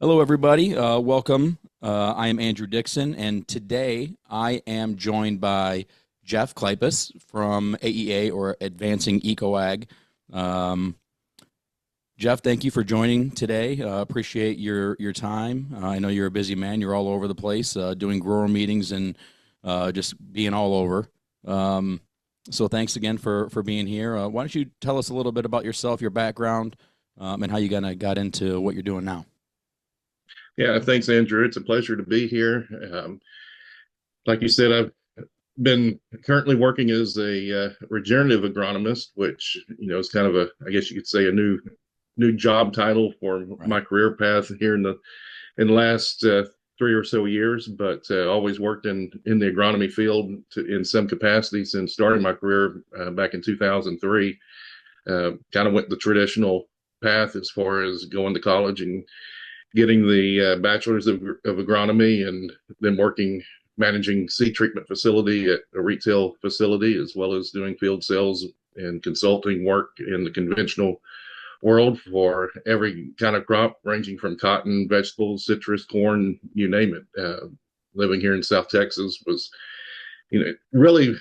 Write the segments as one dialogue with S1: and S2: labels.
S1: Hello, everybody. Welcome. I am Andrew Dixon, and today I am joined by Jeff Kleypas from AEA, or Advancing EcoAg. Um, Jeff, thank you for joining today. Appreciate your time. I know you're a busy man. You're all over the place, doing grower meetings and just being all over. Um, so thanks again for being here. Why don't you tell us a little bit about yourself, your background, and how you got into what you're doing now?
S2: Yeah, thanks, Andrew. It's a pleasure to be here. Like you said, I've been currently working as a regenerative agronomist, which is kind of I guess you could say, a new job title for
S1: Right.
S2: my career path here in the last 3 or so years. But always worked in the agronomy field in some capacity since starting my career back in 2003. Kind of went the traditional path as far as going to college and getting the bachelor's of agronomy, and then working managing seed treatment facility at a retail facility, as well as doing field sales and consulting work in the conventional world for every kind of crop, ranging from cotton, vegetables, citrus, corn, you name it. Living here in South Texas was, really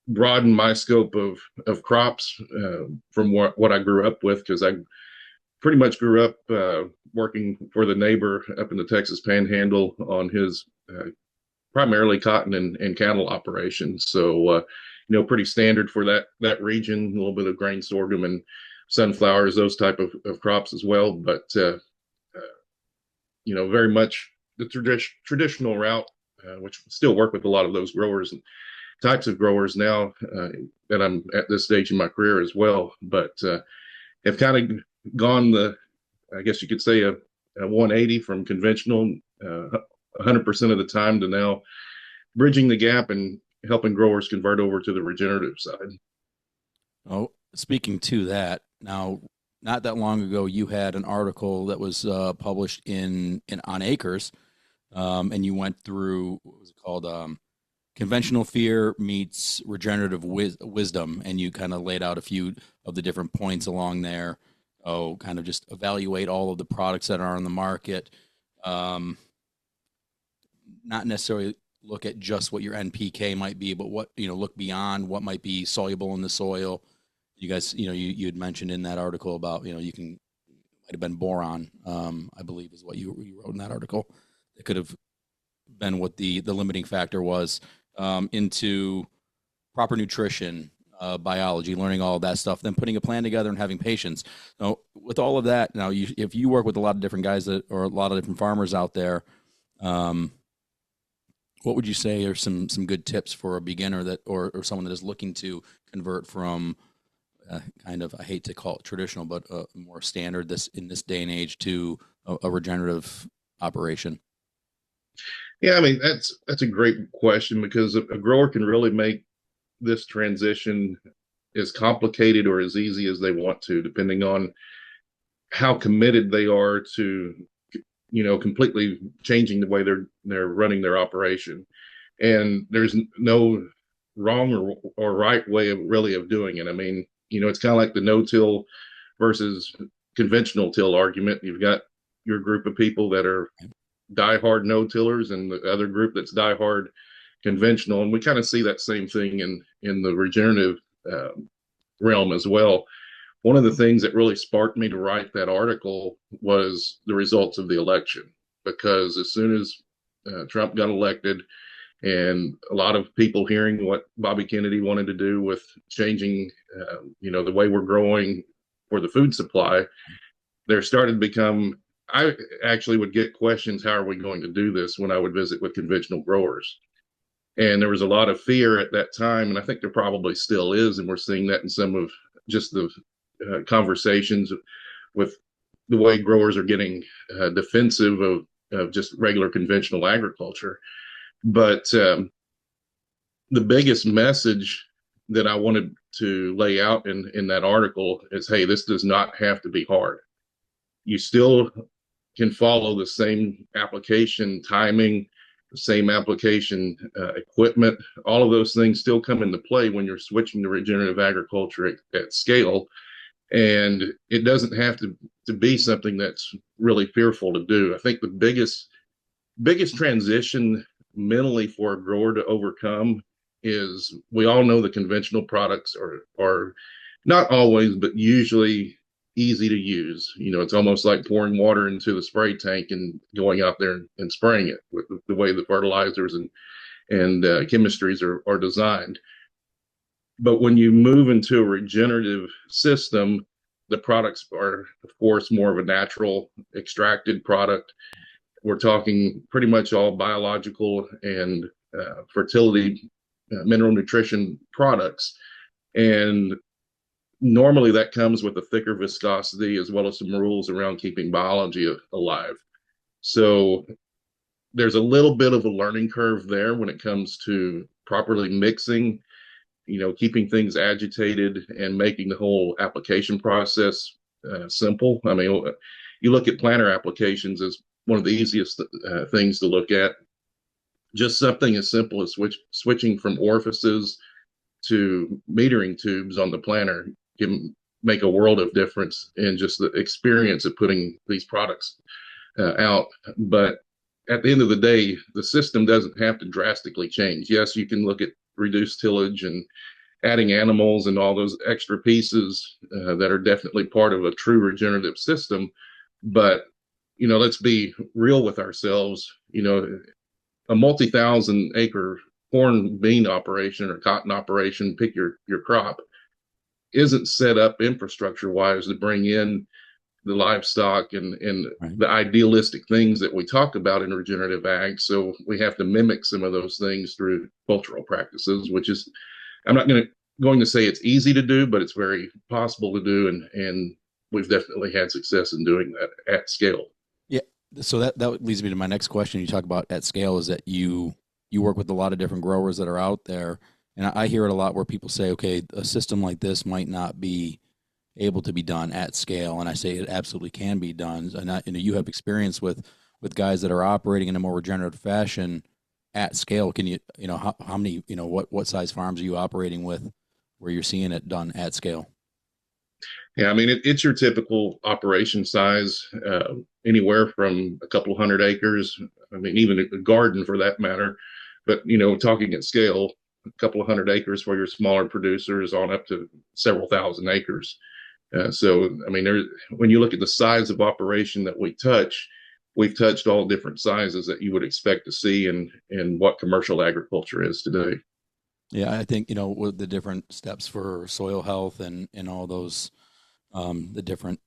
S2: broadened my scope of crops from what I grew up with, because I pretty much grew up working for the neighbor up in the Texas Panhandle on his primarily cotton and cattle operations. So, pretty standard for that region. A little bit of grain, sorghum, and sunflowers, those type of crops as well. But very much the traditional route, which still work with a lot of those growers and types of growers now that I'm at this stage in my career as well. But have kind of gone I guess you could say, a 180 from conventional 100% of the time to now bridging the gap and helping growers convert over to the regenerative side.
S1: Oh, speaking to that, now, not that long ago, you had an article that was published in on Acres, and you went through what was it called? Conventional fear meets regenerative wisdom, and you kind of laid out a few of the different points along there. Oh, kind of just evaluate all of the products that are on the market. Um, Not necessarily look at just what your NPK might be, but what, look beyond what might be soluble in the soil. You guys, you had mentioned in that article about, you can, might have been boron, I believe is what you wrote in that article. It could have been what the limiting factor was, into proper nutrition, biology, learning all of that stuff, then putting a plan together and having patience. Now, with all of that, now if you work with a lot of different guys or a lot of different farmers out there, um, what would you say are some good tips for a beginner that or someone that is looking to convert from kind of, I hate to call it traditional, but more standard this in this day and age to a regenerative operation?
S2: Yeah, I mean, that's a great question, because a grower can really make this transition as complicated or as easy as they want to, depending on how committed they are to completely changing the way they're running their operation. And there's no wrong or right way of doing it. I mean, it's kind of like the no-till versus conventional till argument. You've got your group of people that are diehard no-tillers, and the other group that's diehard conventional. And we kind of see that same thing in the regenerative realm as well. One of the things that really sparked me to write that article was the results of the election, because as soon as Trump got elected, and a lot of people hearing what Bobby Kennedy wanted to do with changing, the way we're growing for the food supply, there started to become. I actually would get questions, how are we going to do this, when I would visit with conventional growers. And there was a lot of fear at that time, and I think there probably still is, and we're seeing that in some of just the conversations with the way growers are getting defensive of just regular conventional agriculture. But the biggest message that I wanted to lay out in that article is, hey, this does not have to be hard. You still can follow the same application timing, the same application equipment. All of those things still come into play when you're switching to regenerative agriculture at scale. And it doesn't have to be something that's really fearful to do. I think the biggest transition mentally for a grower to overcome is, we all know the conventional products are not always, but usually easy to use. It's almost like pouring water into the spray tank and going out there and spraying it with the way the fertilizers and chemistries are designed. But when you move into a regenerative system, the products are, of course, more of a natural extracted product. We're talking pretty much all biological and fertility, mineral nutrition products. And normally that comes with a thicker viscosity, as well as some rules around keeping biology alive. So there's a little bit of a learning curve there when it comes to properly mixing, keeping things agitated and making the whole application process simple. I mean, you look at planter applications as one of the easiest things to look at. Just something as simple as switching from orifices to metering tubes on the planter can make a world of difference in just the experience of putting these products out. But at the end of the day, the system doesn't have to drastically change. Yes, you can look at reduced tillage and adding animals and all those extra pieces that are definitely part of a true regenerative system. But, let's be real with ourselves. A multi-thousand acre corn bean operation or cotton operation, pick your crop, isn't set up infrastructure wise to bring in the livestock and
S1: Right.
S2: the idealistic things that we talk about in regenerative ag. So we have to mimic some of those things through cultural practices, which is, I'm not going to say it's easy to do, but it's very possible to do, and we've definitely had success in doing that at scale.
S1: Yeah. So that leads me to my next question. You talk about at scale, is that you work with a lot of different growers that are out there, and I hear it a lot where people say, okay, a system like this might not be able to be done at scale, and I say it absolutely can be done. And you have experience with guys that are operating in a more regenerative fashion at scale. Can how many, what size farms are you operating with where you're seeing it done at scale?
S2: Yeah, I mean, it's your typical operation size, anywhere from a couple hundred acres. I mean, even a garden for that matter. But, talking at scale, a couple of hundred acres for your smaller producers on up to several thousand acres. So, I mean, when you look at the size of operation that we've touched all different sizes that you would expect to see in what commercial agriculture is today.
S1: Yeah, I think, with the different steps for soil health and all those, the different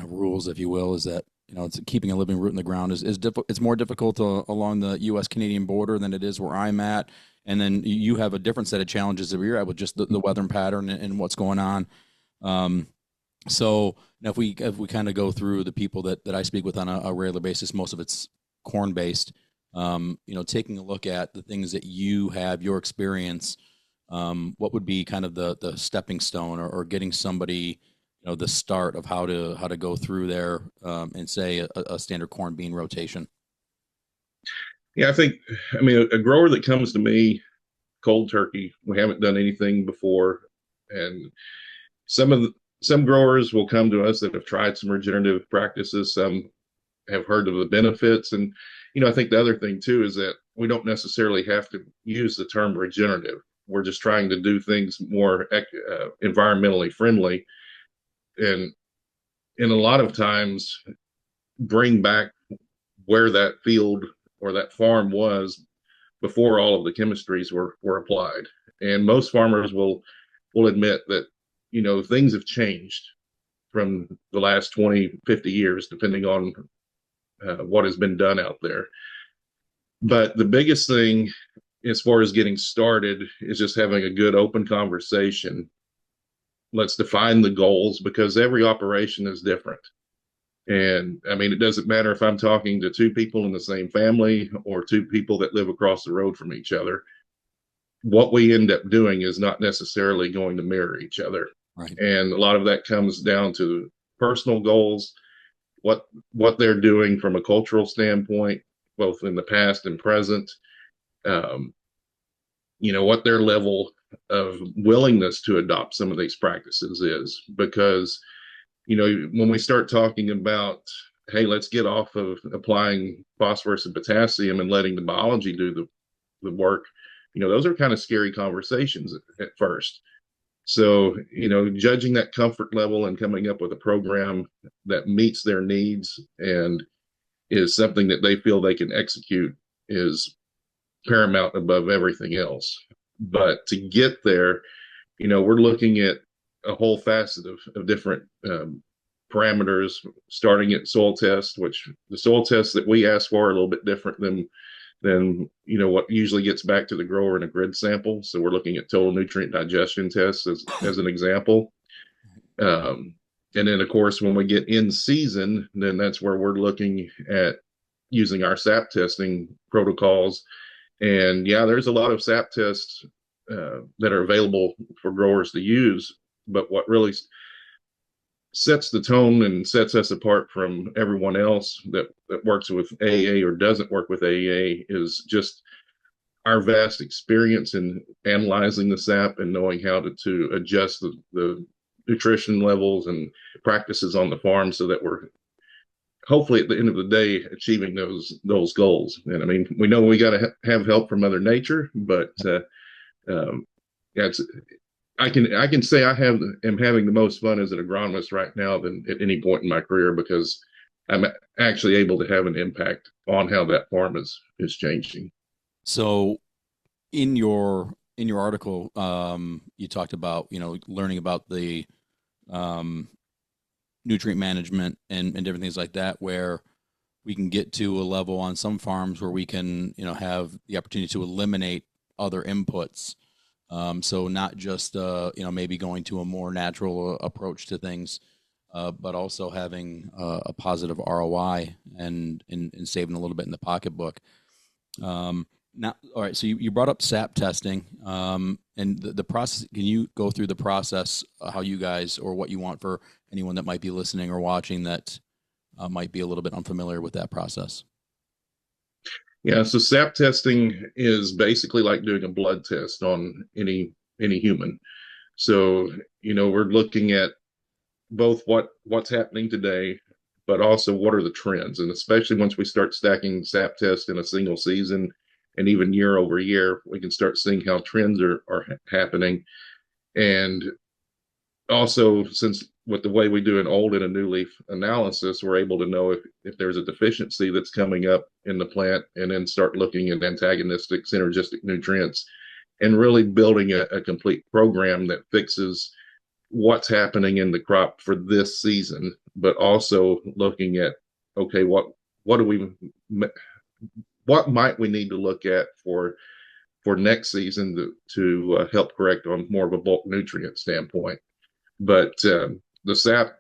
S1: rules, if you will, is that, it's keeping a living root in the ground is it's more difficult along the U.S. Canadian border than it is where I'm at. And then you have a different set of challenges that you're at with just the weather pattern and what's going on. Um, so now if we kind of go through the people that I speak with on a regular basis, most of it's corn based. Taking a look at the things that you have, your experience, what would be kind of the stepping stone or getting somebody, the start of how to go through there, and say a standard corn bean rotation.
S2: Yeah, I mean, a grower that comes to me cold turkey, we haven't done anything before, and some of the, some growers will come to us that have tried some regenerative practices. Some have heard of the benefits, and I think the other thing too is that we don't necessarily have to use the term regenerative. We're just trying to do things more environmentally friendly, and a lot of times bring back where that field or that farm was before all of the chemistries were applied. And most farmers will admit that things have changed from the last 20, 50 years, depending on what has been done out there. But the biggest thing as far as getting started is just having a good open conversation. Let's define the goals, because every operation is different. And I mean, it doesn't matter if I'm talking to two people in the same family or two people that live across the road from each other. What we end up doing is not necessarily going to mirror each other.
S1: Right.
S2: And a lot of that comes down to personal goals, what they're doing from a cultural standpoint, both in the past and present. Um, what their level of willingness to adopt some of these practices is because, when we start talking about, hey, let's get off of applying phosphorus and potassium and letting the biology do the work, those are kind of scary conversations at first. So, judging that comfort level and coming up with a program that meets their needs and is something that they feel they can execute is paramount above everything else. But to get there, we're looking at a whole facet of different parameters, starting at soil tests, which the soil tests that we ask for are a little bit different than what usually gets back to the grower in a grid sample. So we're looking at total nutrient digestion tests as an example. And then, of course, when we get in season, then that's where we're looking at using our SAP testing protocols. And yeah, there's a lot of SAP tests that are available for growers to use. But what really sets the tone and sets us apart from everyone else that works with AEA or doesn't work with AEA is just our vast experience in analyzing the SAP and knowing how to adjust the nutrition levels and practices on the farm so that we're hopefully at the end of the day achieving those goals. And I mean, we know we got to have help from Mother Nature, but it's I can say am having the most fun as an agronomist right now than at any point in my career because I'm actually able to have an impact on how that farm is changing.
S1: So in your article, you talked about learning about the nutrient management and different things like that, where we can get to a level on some farms where we can have the opportunity to eliminate other inputs. So not just maybe going to a more natural approach to things, but also having a positive ROI and saving a little bit in the pocketbook. Now, all right. So you brought up SAP testing, and the process. Can you go through the process, how you guys, or what you want for anyone that might be listening or watching that might be a little bit unfamiliar with that process?
S2: Yeah, so SAP testing is basically like doing a blood test on any human. So, we're looking at both what's happening today, but also what are the trends. And especially once we start stacking SAP tests in a single season and even year over year, we can start seeing how trends are happening. And also, since with the way we do an old and a new leaf analysis, we're able to know if there's a deficiency that's coming up in the plant and then start looking at antagonistic, synergistic nutrients and really building a complete program that fixes what's happening in the crop for this season, but also looking at, okay, what might we need to look at for next season to help correct on more of a bulk nutrient standpoint. But the SAP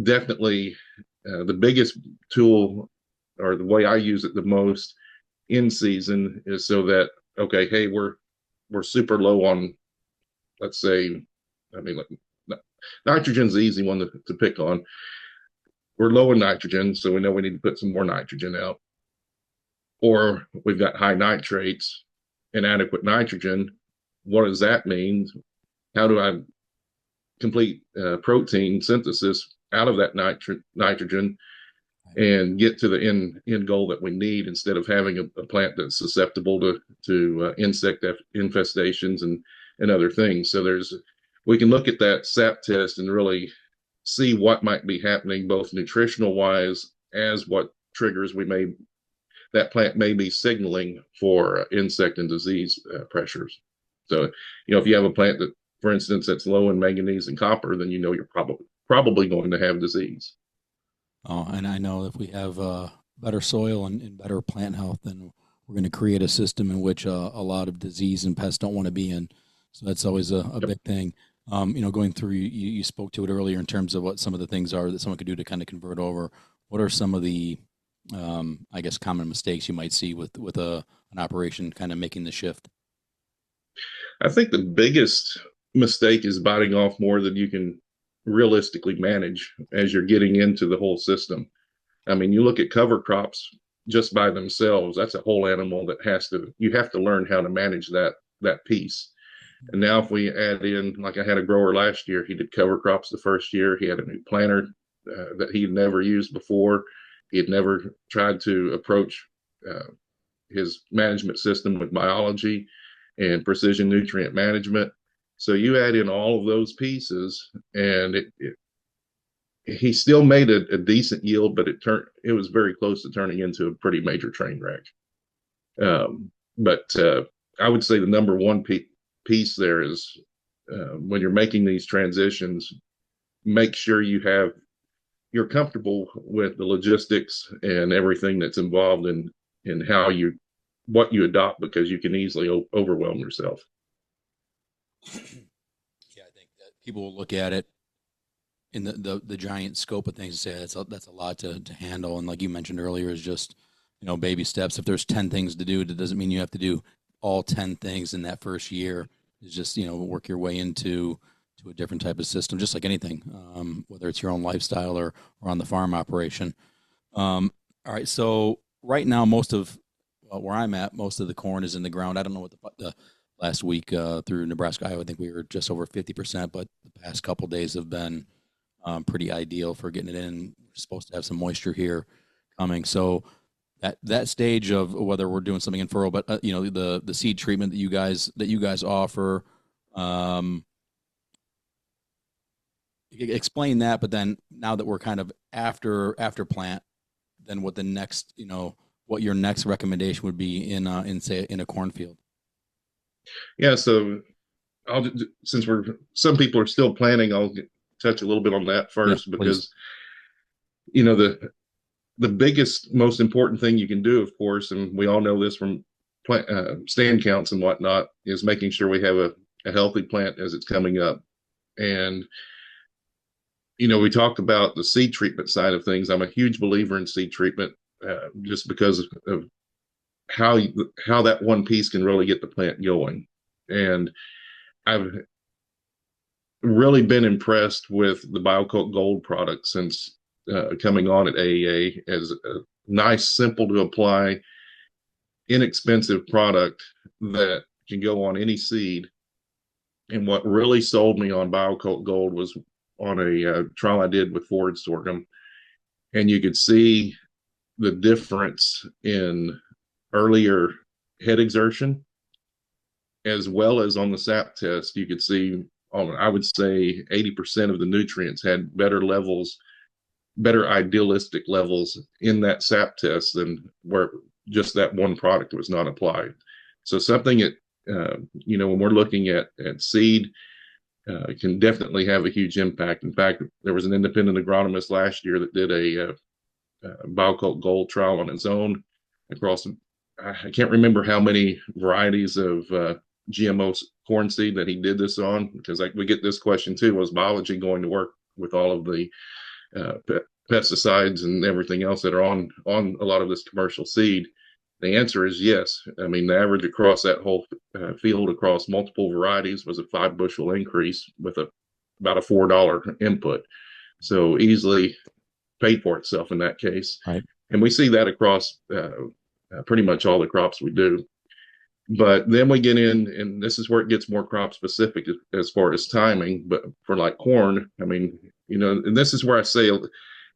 S2: definitely the biggest tool or the way I use it the most in season is so that, okay, hey, we're super low on, let's say, I mean, like, nitrogen's the easy one to pick on. We're low in nitrogen, so we know we need to put some more nitrogen out. Or we've got high nitrates, inadequate nitrogen. What does that mean? How do I complete protein synthesis out of that nitrogen and get to the end goal that we need instead of having a plant that's susceptible to insect infestations and other things. So we can look at that SAP test and really see what might be happening both nutritional wise as what triggers that plant may be signaling for insect and disease pressures. So, if you have a plant that, for instance, that's low in manganese and copper, then you're probably going to have disease.
S1: Oh, and I know if we have better soil and better plant health, then we're going to create a system in which a lot of disease and pests don't want to be in. So that's always a big thing. Going through, you spoke to it earlier in terms of what some of the things are that someone could do to kind of convert over. What are some of the, I guess, common mistakes you might see with an operation kind of making the shift?
S2: I think the biggest mistake is biting off more than you can realistically manage as you're getting into the whole system. I mean, you look at cover crops just by themselves, that's a whole animal that you have to learn how to manage that piece. And now if we add in, like I had a grower last year, he did cover crops the first year. He had a new planter that he had never used before. He had never tried to approach uh, his management system with biology and precision nutrient management. So you add in all of those pieces, and he still made a decent yield, but it was very close to turning into a pretty major train wreck. But I would say the number one piece there is when you're making these transitions, make sure you're comfortable with the logistics and everything that's involved in what you adopt, because you can easily overwhelm yourself.
S1: Yeah, I think that people will look at it in the giant scope of things and say that's a lot to handle. And like you mentioned earlier, is just baby steps. If there's 10 things to do, it doesn't mean you have to do all 10 things in that first year. It's just work your way into to a different type of system, just like anything, whether it's your own lifestyle or on the farm operation. All right, so right now most of where I'm at, most of the corn is in the ground. I don't know what the last week through Nebraska, Iowa, I think we were just over 50%, but the past couple days have been pretty ideal for getting it in. We're supposed to have some moisture here coming. So that stage of whether we're doing something in furrow, but the seed treatment that you guys offer, um, explain that. But then now that we're kind of after plant, then what the next what your next recommendation would be in say in a cornfield.
S2: Yeah, so since some people are still planning, I'll touch a little bit on that
S1: Yeah,
S2: first,
S1: please.
S2: because the biggest, most important thing you can do, of course, and we all know this from stand counts and whatnot, is making sure we have a healthy plant as it's coming up. And we talked about the seed treatment side of things. I'm a huge believer in seed treatment, just because of how that one piece can really get the plant going. And I've really been impressed with the BioCult Gold product since coming on at AEA, as a nice, simple to apply, inexpensive product that can go on any seed. And what really sold me on BioCult Gold was on a trial I did with forage sorghum, and you could see the difference in earlier head exertion, as well as on the sap test. You could see, I would say 80% of the nutrients had better levels, better idealistic levels in that sap test than where just that one product was not applied. So something that, when we're looking at seed, can definitely have a huge impact. In fact, there was an independent agronomist last year that did a BioCult Gold trial on his own across, I can't remember how many varieties of GMO corn seed that he did this on, because we get this question too: was biology going to work with all of the pesticides and everything else that are on a lot of this commercial seed? The answer is yes. I mean, the average across that whole field across multiple varieties was a 5 bushel increase with about a $4 input. So easily paid for itself in that case.
S1: Right.
S2: And we see that across pretty much all the crops we do. But then we get in, and this is where it gets more crop specific as far as timing. But for like corn, I mean, and this is where I say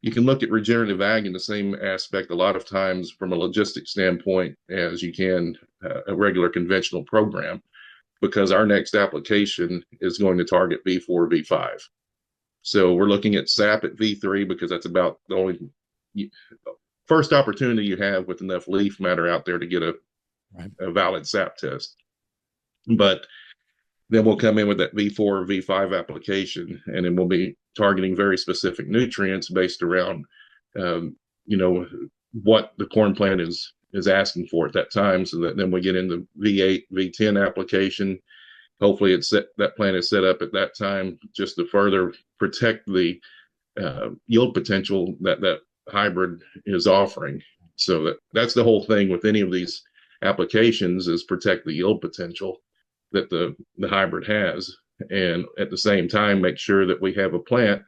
S2: you can look at regenerative ag in the same aspect a lot of times from a logistics standpoint as you can a regular conventional program, because our next application is going to target V4, V5. So we're looking at SAP at V3 because that's about the only first opportunity you have with enough leaf matter out there to get a valid SAP test. But then we'll come in with that V4 or V5 application, and then we'll be targeting very specific nutrients based around, what the corn plant is asking for at that time. So that then we get into V8, V10 application. Hopefully, that plant is set up at that time just to further protect the yield potential that hybrid is offering. So that's the whole thing with any of these applications, is protect the yield potential that the hybrid has, and at the same time make sure that we have a plant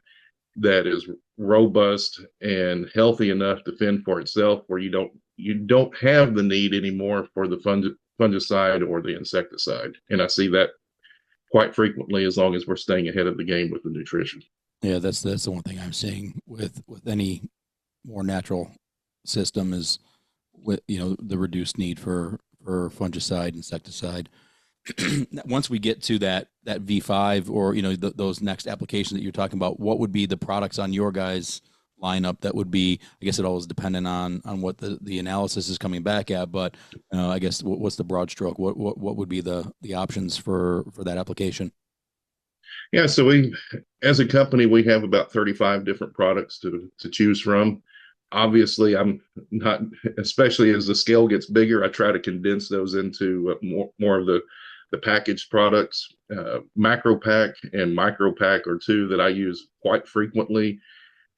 S2: that is robust and healthy enough to fend for itself, where you don't have the need anymore for the fungicide or the insecticide. And I see that quite frequently, as long as we're staying ahead of the game with the nutrition.
S1: Yeah, that's the one thing I'm seeing with any more natural system is with the reduced need for fungicide, insecticide. Once we get to that V5 or those next applications that you're talking about, what would be the products on your guys' lineup that would be? I guess it always dependent on what the analysis is coming back at, but I guess what's the broad stroke? What would be the options for that application?
S2: Yeah, so we, as a company, we have about 35 different products to choose from. Obviously, I'm not, especially as the scale gets bigger, I try to condense those into more of the packaged products. Macro pack and micro pack are two that I use quite frequently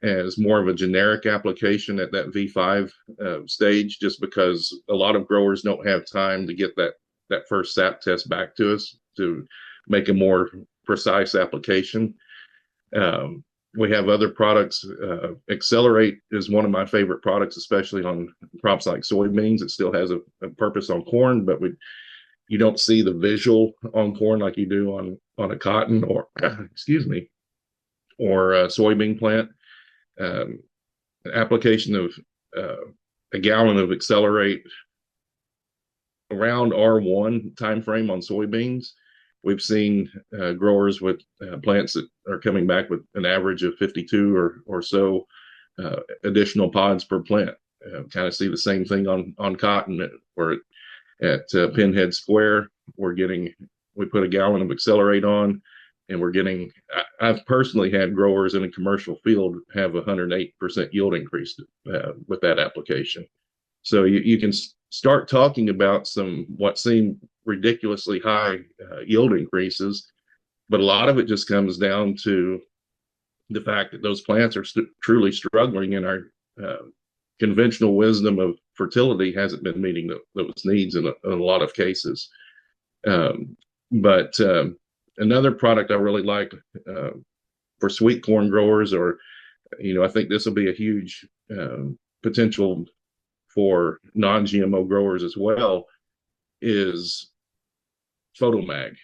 S2: as more of a generic application at that V5 stage, just because a lot of growers don't have time to get that first SAP test back to us to make a more precise application. Um, we have other products. Accelerate is one of my favorite products, especially on crops like soybeans. It still has a purpose on corn, but you don't see the visual on corn like you do on a cotton or excuse me, or a soybean plant. Um, Application of a gallon of Accelerate around R1 timeframe on soybeans. We've seen growers with plants that are coming back with an average of 52 or so additional pods per plant. Kind of see the same thing on cotton, where at Pinhead Square, we put a gallon of Accelerate on, and we're getting. I've personally had growers in a commercial field have 108% yield increase with that application. So you can start talking about some what seem ridiculously high yield increases, but a lot of it just comes down to the fact that those plants are truly struggling, and our conventional wisdom of fertility hasn't been meeting those needs in a lot of cases. But another product I really like for sweet corn growers, or I think this will be a huge potential for non-GMO growers as well, is Photomag.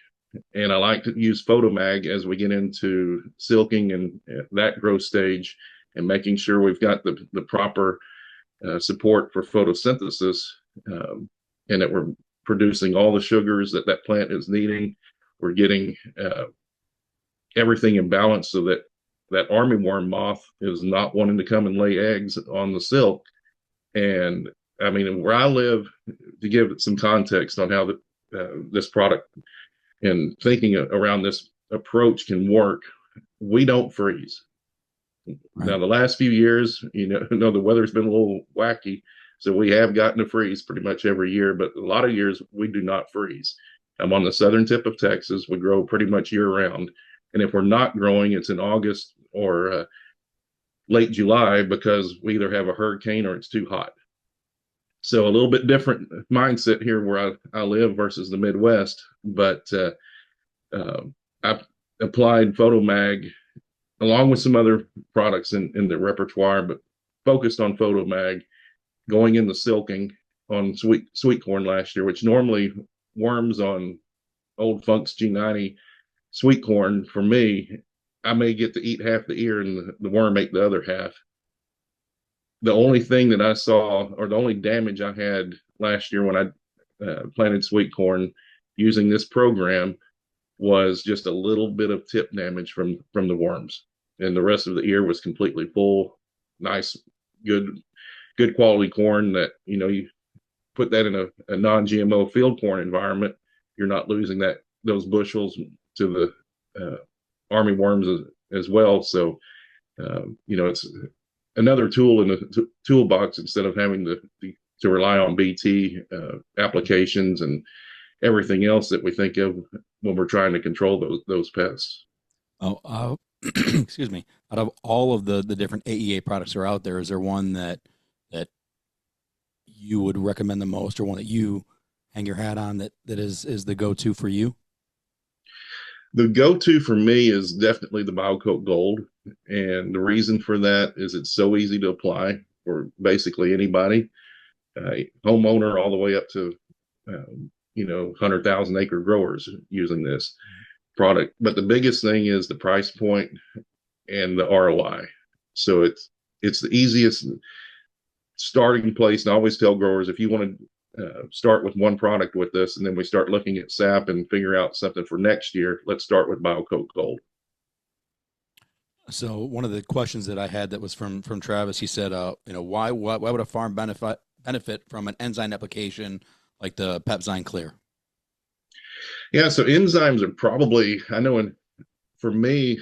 S2: And I like to use Photomag as we get into silking and that growth stage, and making sure we've got the proper support for photosynthesis, and that we're producing all the sugars that plant is needing. We're getting everything in balance so that armyworm moth is not wanting to come and lay eggs on the silk. And I mean, where I live, to give some context on how this product and thinking around this approach can work, we don't freeze.
S1: Right.
S2: Now, the last few years, the weather's been a little wacky, so we have gotten to freeze pretty much every year, but a lot of years we do not freeze. I'm on the southern tip of Texas. We grow pretty much year round. And if we're not growing, it's in August or late July, because we either have a hurricane or it's too hot. So a little bit different mindset here where I live versus the Midwest. But I've applied Photomag along with some other products in the repertoire, but focused on Photomag, going in the silking on sweet corn last year, which normally worms on Old Funk's G90 sweet corn, for me, I may get to eat half the ear and the worm ate the other half. The only thing that I saw, or the only damage I had last year when I planted sweet corn using this program, was just a little bit of tip damage from the worms, and the rest of the ear was completely full. Nice, good quality corn that you put that in a non-GMO field corn environment, you're not losing those bushels to the army worms as well. So it's another tool in the toolbox, instead of having to rely on BT applications and everything else that we think of when we're trying to control those pests.
S1: Oh, excuse me. Out of all of the different AEA products that are out there, is there one that you would recommend the most, or one that you hang your hat on that is the go-to for you?
S2: The go-to for me is definitely the BioCoat Gold, and the reason for that is it's so easy to apply for basically anybody, homeowner all the way up to 100,000 acre growers using this. product. But the biggest thing is the price point and the ROI. So it's the easiest starting place. And I always tell growers, if you want to start with one product with this, and then we start looking at SAP and figure out something for next year, let's start with BioCoat Gold.
S1: So one of the questions that I had that was from Travis, he said, why would a farm benefit from an enzyme application like the Pepzyme Clear?
S2: Yeah, so enzymes are probably, I know, for me,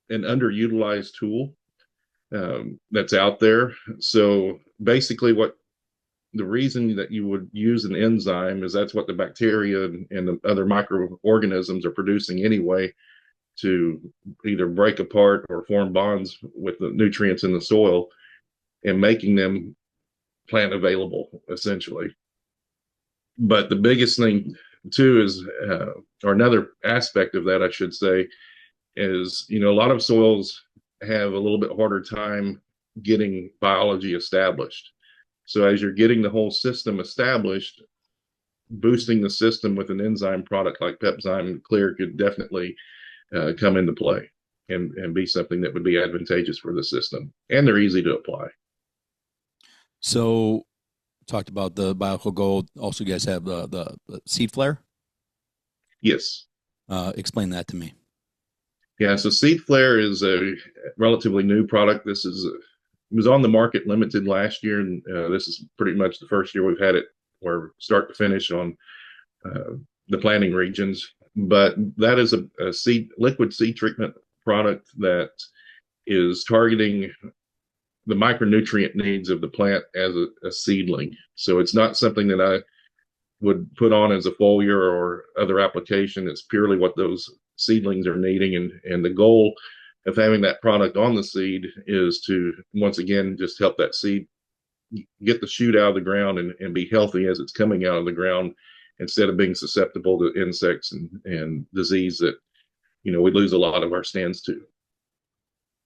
S2: an underutilized tool that's out there. So basically, what the reason that you would use an enzyme is that's what the bacteria and the other microorganisms are producing anyway to either break apart or form bonds with the nutrients in the soil and making them plant available, essentially. But the biggest thing, too, is, or another aspect of that, I should say, is, a lot of soils have a little bit harder time getting biology established. So as you're getting the whole system established, boosting the system with an enzyme product like Pepzyme Clear could definitely come into play and be something that would be advantageous for the system. And they're easy to apply.
S1: So talked about the BioCoat Gold. Also, you guys have the Seed Flare.
S2: Yes.
S1: Explain that to me.
S2: Yeah, so Seed Flare is a relatively new product. This is it was on the market limited last year, and this is pretty much the first year we've had it where start to finish on the planting regions. But that is a liquid seed treatment product that is targeting the micronutrient needs of the plant as a seedling. So it's not something that I would put on as a foliar or other application. It's purely what those seedlings are needing. And the goal of having that product on the seed is to, once again, just help that seed get the shoot out of the ground and be healthy as it's coming out of the ground, instead of being susceptible to insects and disease that, we lose a lot of our stands to.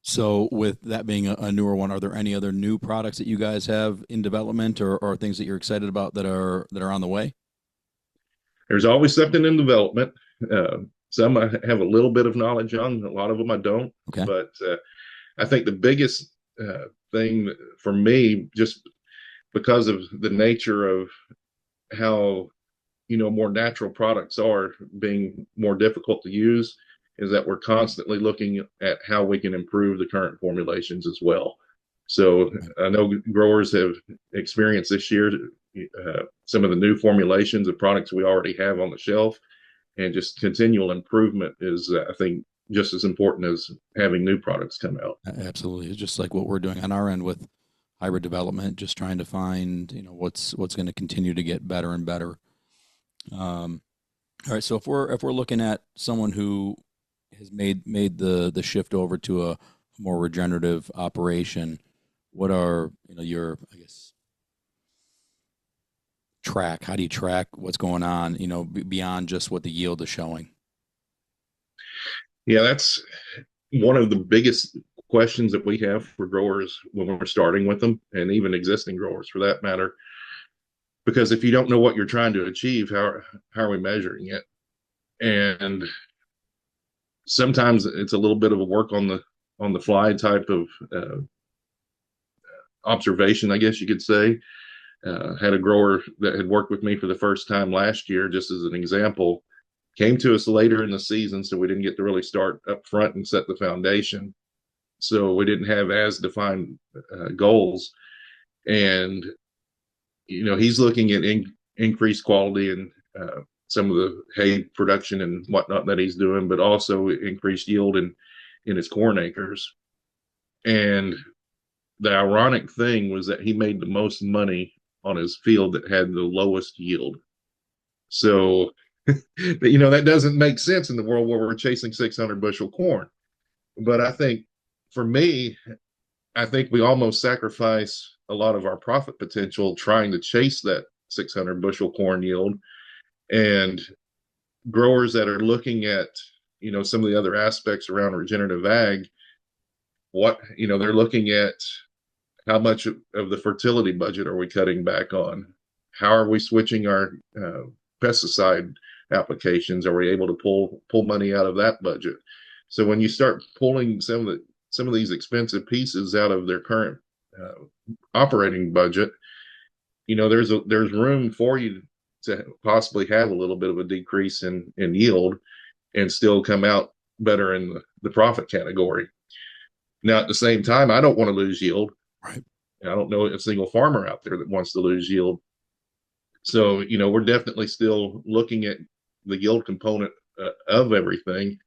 S1: So with that being a newer one, are there any other new products that you guys have in development or things that you're excited about that are on the way?
S2: There's always something in development. Some I have a little bit of knowledge on, a lot of them I don't.
S1: Okay.
S2: But I think the biggest thing for me, just because of the nature of how, more natural products are being more difficult to use, is that we're constantly looking at how we can improve the current formulations as well. So I know growers have experienced this year some of the new formulations of products we already have on the shelf, and just continual improvement is, I think, just as important as having new products come out.
S1: Absolutely. It's just like what we're doing on our end with hybrid development, just trying to find, what's going to continue to get better and better. All right. So if we're looking at someone who has made the shift over to a more regenerative operation, what are, your, I guess, how do you track what's going on, beyond just what the yield is showing?
S2: Yeah, that's one of the biggest questions that we have for growers when we're starting with them, and even existing growers for that matter. Because if you don't know what you're trying to achieve, how are we measuring it? And sometimes it's a little bit of a work on the fly type of observation, I guess you could say. Had a grower that had worked with me for the first time last year, just as an example, came to us later in the season, so we didn't get to really start up front and set the foundation. So we didn't have as defined goals. And, he's looking at increased quality and some of the hay production and whatnot that he's doing, but also increased yield in his corn acres. And the ironic thing was that he made the most money on his field that had the lowest yield. So, that doesn't make sense in the world where we're chasing 600 bushel corn. But I think for me, I think we almost sacrifice a lot of our profit potential trying to chase that 600 bushel corn yield. And growers that are looking at, some of the other aspects around regenerative ag, they're looking at how much of the fertility budget are we cutting back on? How are we switching our pesticide applications? Are we able to pull money out of that budget? So when you start pulling some of these expensive pieces out of their current operating budget, there's room for you to possibly have a little bit of a decrease in yield and still come out better in the profit category. Now, at the same time, I don't want to lose yield.
S1: Right.
S2: I don't know a single farmer out there that wants to lose yield. So, we're definitely still looking at the yield component of everything.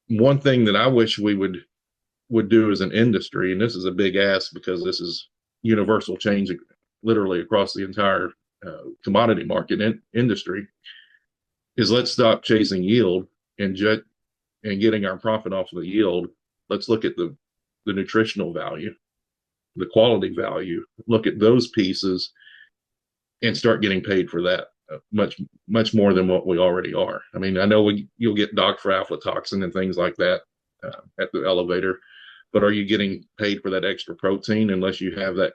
S2: One thing that I wish we would do as an industry, and this is a big ask because this is universal change literally across the entire commodity market industry, is let's stop chasing yield and getting our profit off of the yield. Let's look at the nutritional value, the quality value, look at those pieces and start getting paid for that much more than what we already are. I mean, I know you'll get docked for aflatoxin and things like that at the elevator, but are you getting paid for that extra protein unless you have that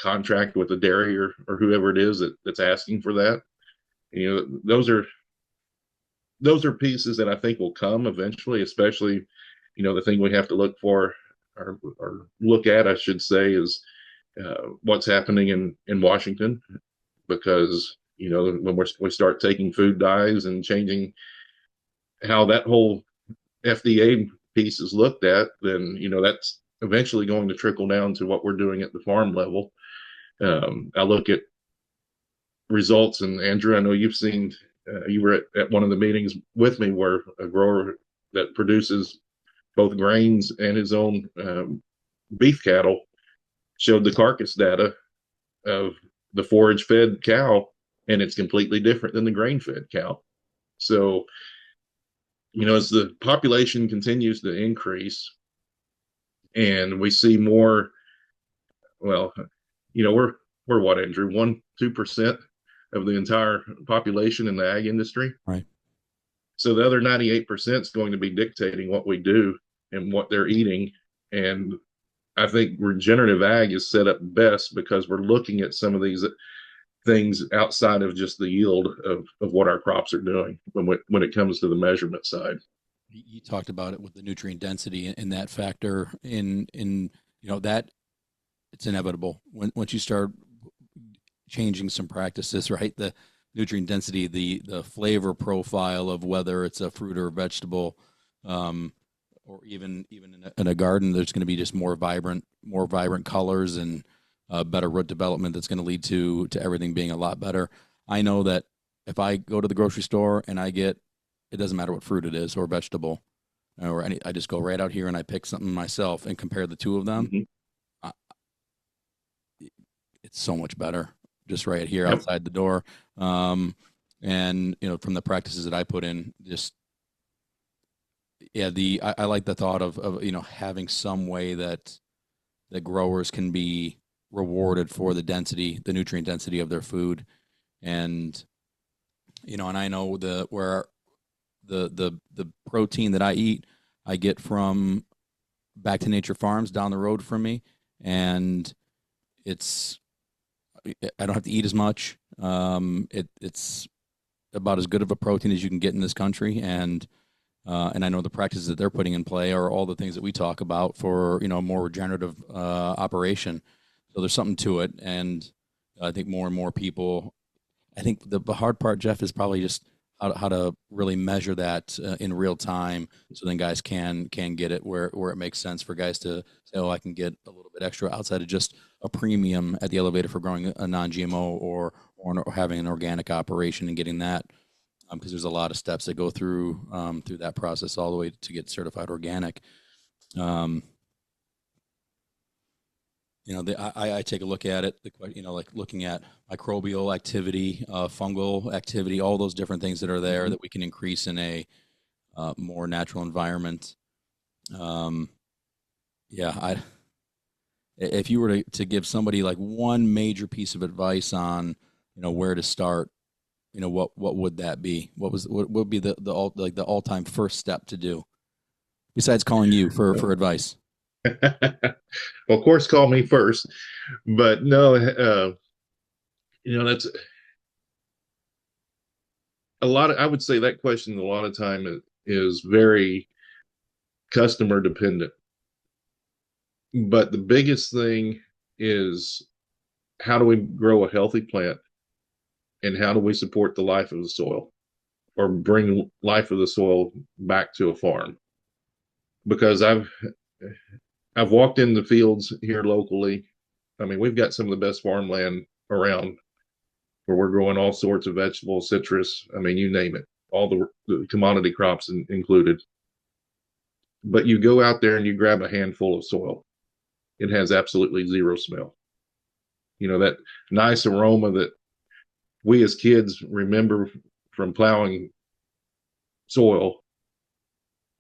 S2: contract with the dairy or whoever it is that's asking for that? Those are pieces that I think will come eventually, especially, the thing we have to look for or look at, I should say, is what's happening in Washington, because, when we start taking food dyes and changing how that whole FDA piece is looked at, then, that's eventually going to trickle down to what we're doing at the farm level. I look at results, and Andrew, I know you've seen, you were at one of the meetings with me where a grower that produces both grains and his own beef cattle showed the carcass data of the forage fed cow, and it's completely different than the grain fed cow. So, as the population continues to increase and we see more, well, we're what, Andrew, 1-2% of the entire population in the ag industry.
S1: Right.
S2: So the other 98% is going to be dictating what we do and what they're eating. And I think regenerative ag is set up best because we're looking at some of these things outside of just the yield of what our crops are doing when it comes to the measurement side.
S1: You talked about it with the nutrient density and that factor in that it's inevitable once you start changing some practices, right? The nutrient density, the flavor profile of whether it's a fruit or a vegetable, or even in a garden, there's going to be just more vibrant colors and better root development that's going to lead to everything being a lot better. I know that if I go to the grocery store and it doesn't matter what fruit it is or vegetable, I just go right out here and I pick something myself and compare the two of them. Mm-hmm. It's so much better just right here outside the door. And from the practices that I put in, just I like the thought of having some way that the growers can be rewarded for the nutrient density of their food. And and I know where the protein that I eat, I get from Back to Nature Farms down the road from me, and I don't have to eat as much. It's about as good of a protein as you can get in this country, and I know the practices that they're putting in play are all the things that we talk about for a more regenerative operation. So there's something to it, and I think more and more people. I think the hard part, Jeff, is probably just how to really measure that in real time, so then guys can get it where it makes sense for guys to say, oh, I can get a little bit extra outside of just a premium at the elevator for growing a non-GMO or having an organic operation and getting that, because there's a lot of steps that go through that process all the way to get certified organic. I take a look at it, like looking at microbial activity, fungal activity, all those different things that are there mm-hmm. that we can increase in a more natural environment. If you were to give somebody like one major piece of advice on, where to start, what would that be? What would be the all-time first step to do besides calling you for advice?
S2: Well, of course, call me first, but no, that's I would say that question a lot of time is very customer dependent. But the biggest thing is, how do we grow a healthy plant, and how do we support the life of the soil, or bring life of the soil back to a farm? Because I've walked in the fields here locally. I mean, we've got some of the best farmland around, where we're growing all sorts of vegetables, citrus. I mean, you name it, all the commodity crops included. But you go out there and you grab a handful of soil, it has absolutely zero smell. You know, that nice aroma that we as kids remember from plowing soil.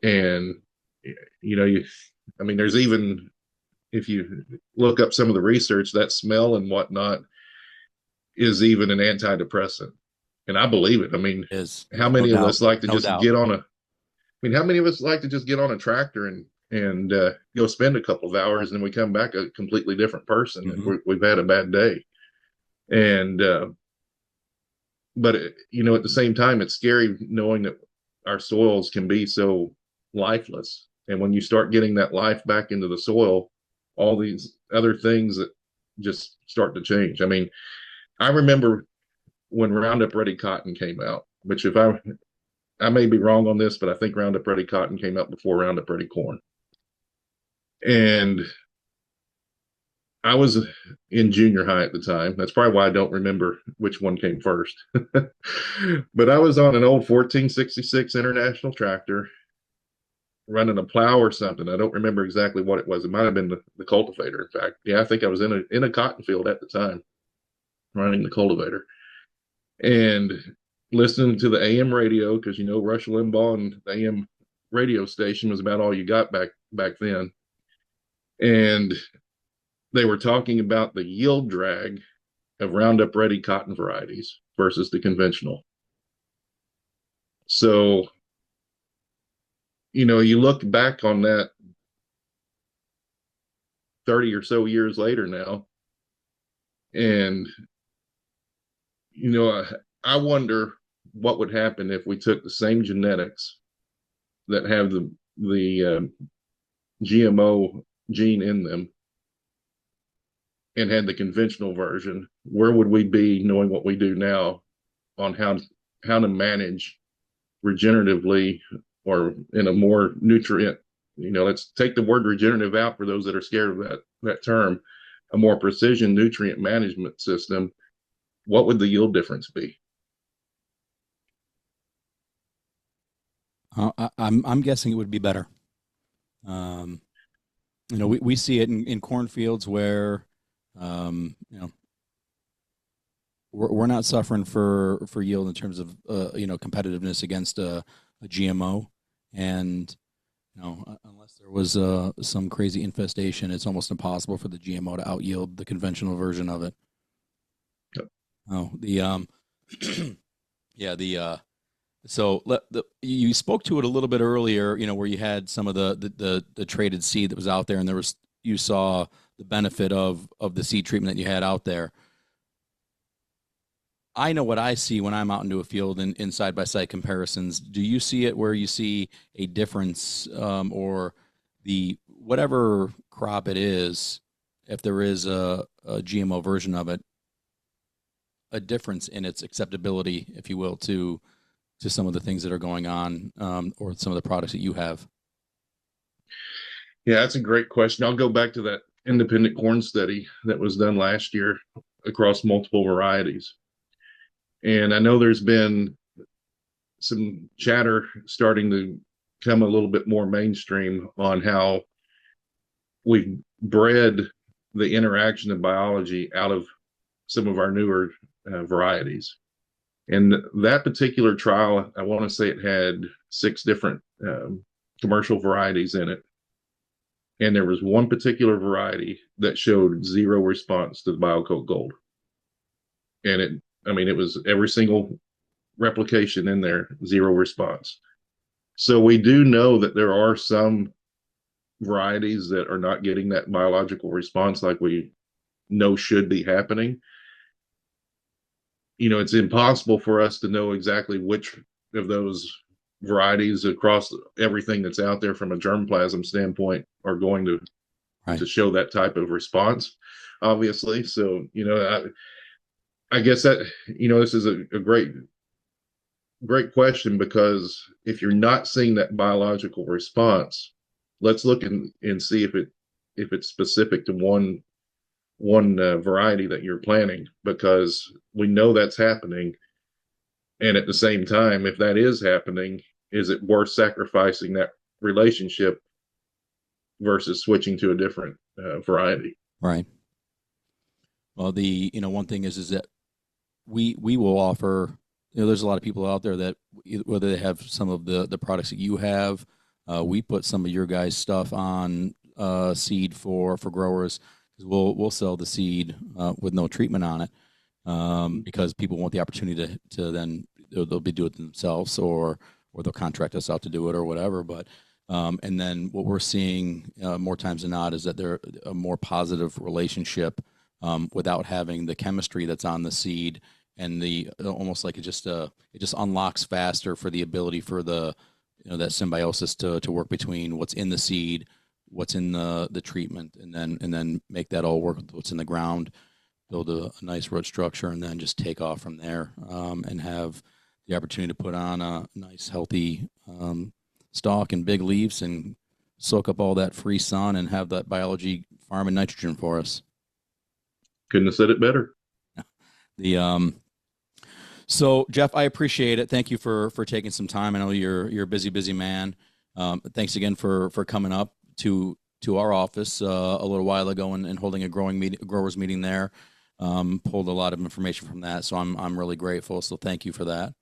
S2: And, you know, I mean, there's even, if you look up some of the research, that smell and whatnot is even an antidepressant. And I believe it. I mean,
S1: Is
S2: how
S1: there's no
S2: many of
S1: doubt,
S2: us like to
S1: no
S2: just
S1: doubt.
S2: get on a, I mean, how many of us like to just get on a tractor and go spend a couple of hours, and then we come back a completely different person.
S1: Hmm.
S2: We've had a bad day. And, but you know, at the same time, it's scary knowing that our soils can be so lifeless. And when you start getting that life back into the soil, all these other things that just start to change. I mean, I remember when Roundup Ready Cotton came out, which, if I may be wrong on this, but I think Roundup Ready Cotton came out before Roundup Ready Corn. And I was in junior high at the time. That's probably why I don't remember which one came first. But I was on an old 1466 International tractor running a plow or something. I don't remember exactly what it was. It might have been the cultivator, in fact. Yeah, I think I was in a cotton field at the time running the cultivator and listening to the AM radio, because, you know, Rush Limbaugh and the AM radio station was about all you got back then. And they were talking about the yield drag of Roundup Ready cotton varieties versus the conventional. So, you know, you look back on that 30 or so years later now, and, you know, I wonder what would happen if we took the same genetics that have the GMO gene in them and had the conventional version. Where would we be, knowing what we do now, on how to manage regeneratively, or in a more nutrient, you know, let's take the word regenerative out for those that are scared of that term, a more precision nutrient management system? What would the yield difference be?
S1: I'm guessing it would be better. Um, you know, we see it in cornfields where, you know, we're not suffering for yield in terms of you know, competitiveness against a GMO, and you know, unless there was some crazy infestation, it's almost impossible for the GMO to out yield the conventional version of it. Oh, the yeah, so you spoke to it a little bit earlier, you know, where you had some of the traded seed that was out there, and there was, you saw the benefit of the seed treatment that you had out there. I know what I see when I'm out into a field in side by side comparisons. Do you see it where you see a difference, or the whatever crop it is, if there is a GMO version of it, a difference in its acceptability, if you will, to some of the things that are going on, or some of the products that you have?
S2: Yeah, that's a great question. I'll go back to that independent corn study that was done last year across multiple varieties. And I know there's been some chatter starting to come a little bit more mainstream on how we've bred the interaction of biology out of some of our newer varieties. And that particular trial, I want to say it had 6 different commercial varieties in it. And there was one particular variety that showed zero response to the BioCoat Gold. And I mean, it was every single replication in there, zero response. So we do know that there are some varieties that are not getting that biological response like we know should be happening. it's impossible for us to know exactly which of those varieties across everything that's out there from a germplasm standpoint are going
S1: Right.
S2: to show that type of response, obviously. So, I guess that, this is a great question, because if you're not seeing that biological response, let's look and see if it's specific to one variety that you're planting, because we know that's happening. And at the same time, if that is happening, is it worth sacrificing that relationship versus switching to a different variety?
S1: Right. Well, one thing is that we will offer. There's a lot of people out there that whether they have some of the products that you have, we put some of your guys' stuff on seed for growers. We'll sell the seed with no treatment on it, because people want the opportunity to then they'll be do it themselves, or they'll contract us out to do it or whatever. But and then what we're seeing more times than not is that they're a more positive relationship without having the chemistry that's on the seed, and the almost like it just unlocks faster for the ability for the that symbiosis to work between what's in the seed, what's in the treatment, and then make that all work with what's in the ground, build a nice root structure, and then just take off from there, and have the opportunity to put on a nice healthy stalk and big leaves and soak up all that free sun and have that biology farm and nitrogen for us.
S2: Couldn't have said it better.
S1: The So Jeff, I appreciate it. Thank you for taking some time. I know you're a busy man. Thanks again for coming up to our office a little while ago and holding a growers meeting there. Pulled a lot of information from that, so I'm really grateful. So thank you for that.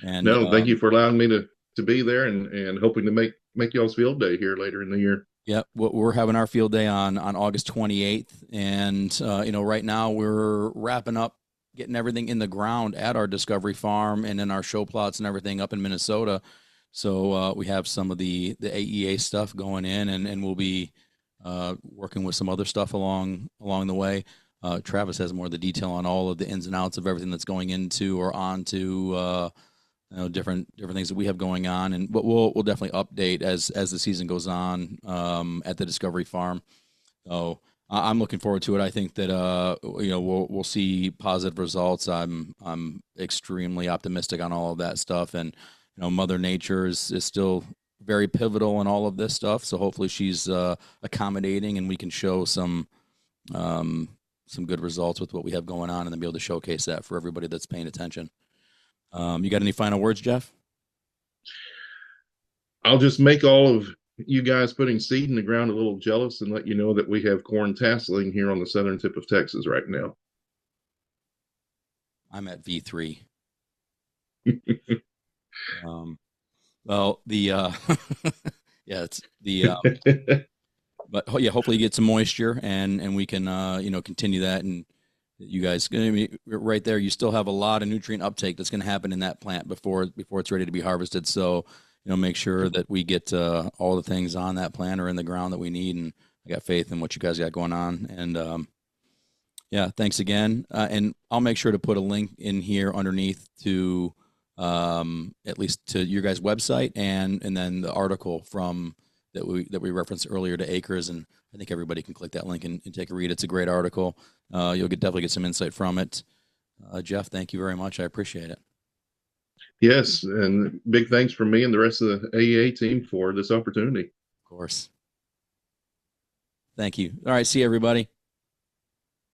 S1: And
S2: No, thank you for allowing me to be there, and hoping to make y'all's field day here later in the year.
S1: yeah, we're having our field day on August 28th, and right now we're wrapping up getting everything in the ground at our Discovery Farm and in our show plots and everything up in Minnesota. So we have some of the AEA stuff going in, and we'll be working with some other stuff along the way. Travis has more of the detail on all of the ins and outs of everything that's going into or onto different things that we have going on, but we'll definitely update as the season goes on at the Discovery Farm. So I'm looking forward to it. I think that we'll see positive results. I'm extremely optimistic on all of that stuff, and Mother Nature is still very pivotal in all of this stuff. So hopefully she's accommodating, and we can show some good results with what we have going on, and then be able to showcase that for everybody that's paying attention. You got any final words, Jeff?
S2: I'll just make all of you guys putting seed in the ground a little jealous, and let you know that we have corn tasseling here on the southern tip of Texas right now.
S1: I'm at V3. Well, the yeah, it's the but yeah, hopefully you get some moisture, and we can continue that, and you guys going to be right there. You still have a lot of nutrient uptake that's going to happen in that plant before it's ready to be harvested. So make sure that we get all the things on that plant or in the ground that we need. And I got faith in what you guys got going on. And yeah, thanks again. And I'll make sure to put a link in here underneath to at least to your guys' website, and then the article from that we referenced earlier to Acres, and I think everybody can click that link and take a read. It's a great article. You'll definitely get some insight from it. Jeff, thank you very much. I appreciate it.
S2: Yes, and big thanks from me and the rest of the AEA team for this opportunity.
S1: Of course. Thank you. All right, see you, everybody.